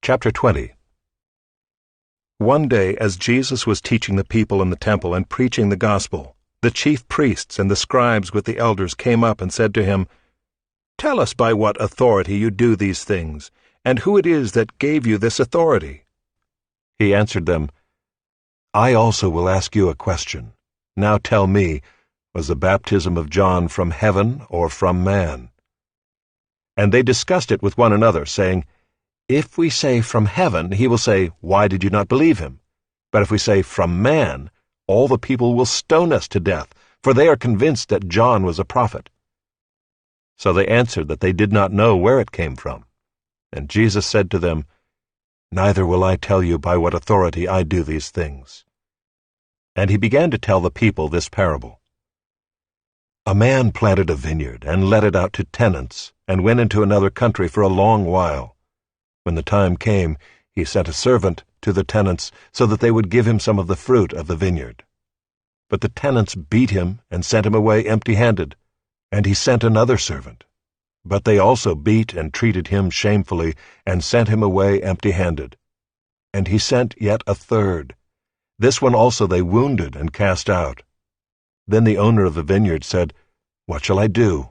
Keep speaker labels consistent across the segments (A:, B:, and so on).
A: Chapter 20. One day, as Jesus was teaching the people in the temple and preaching the gospel, the chief priests and the scribes with the elders came up and said to him, "Tell us by what authority you do these things, and who it is that gave you this authority." He answered them, "I also will ask you a question. Now tell me, was the baptism of John from heaven or from man?" And they discussed it with one another, saying, "If we say from heaven, he will say, 'Why did you not believe him?' But if we say from man, all the people will stone us to death, for they are convinced that John was a prophet." So they answered that they did not know where it came from. And Jesus said to them, "Neither will I tell you by what authority I do these things." And he began to tell the people this parable. A man planted a vineyard and let it out to tenants, and went into another country for a long while. When the time came, he sent a servant to the tenants so that they would give him some of the fruit of the vineyard. But the tenants beat him and sent him away empty-handed, and he sent another servant. But they also beat and treated him shamefully and sent him away empty-handed. And he sent yet a third. This one also they wounded and cast out. Then the owner of the vineyard said, "What shall I do?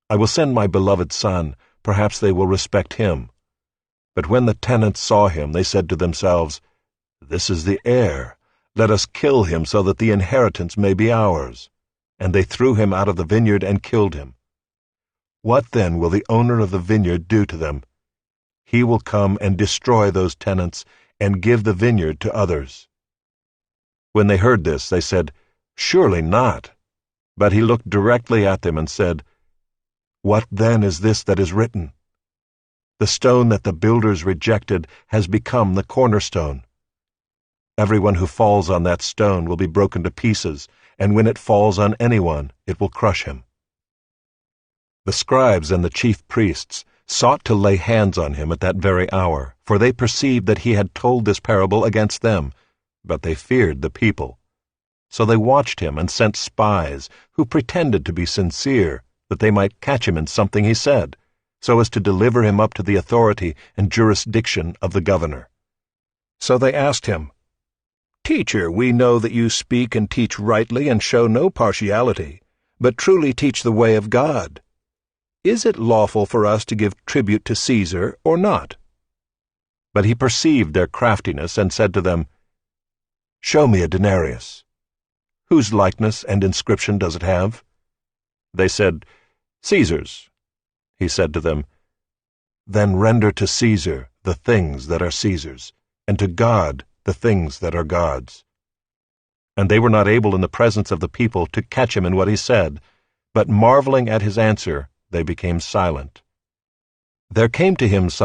A: I will send my beloved son, perhaps they will respect him." But when the tenants saw him, they said to themselves, "This is the heir. Let us kill him so that the inheritance may be ours." And they threw him out of the vineyard and killed him. What then will the owner of the vineyard do to them? He will come and destroy those tenants and give the vineyard to others. When they heard this, they said, "Surely not." But he looked directly at them and said, "What then is this that is written? The stone that the builders rejected has become the cornerstone. Everyone who falls on that stone will be broken to pieces, and when it falls on anyone, it will crush him." The scribes and the chief priests sought to lay hands on him at that very hour, for they perceived that he had told this parable against them, but they feared the people. So they watched him and sent spies, who pretended to be sincere, that they might catch him in something he said, so as to deliver him up to the authority and jurisdiction of the governor. So they asked him, "Teacher, we know that you speak and teach rightly and show no partiality, but truly teach the way of God. Is it lawful for us to give tribute to Caesar or not?" But he perceived their craftiness and said to them, "Show me a denarius. Whose likeness and inscription does it have?" They said, "Caesar's." He said to them, "Then render to Caesar the things that are Caesar's, and to God the things that are God's." And they were not able in the presence of the people to catch him in what he said, but marveling at his answer, they became silent. There came to him some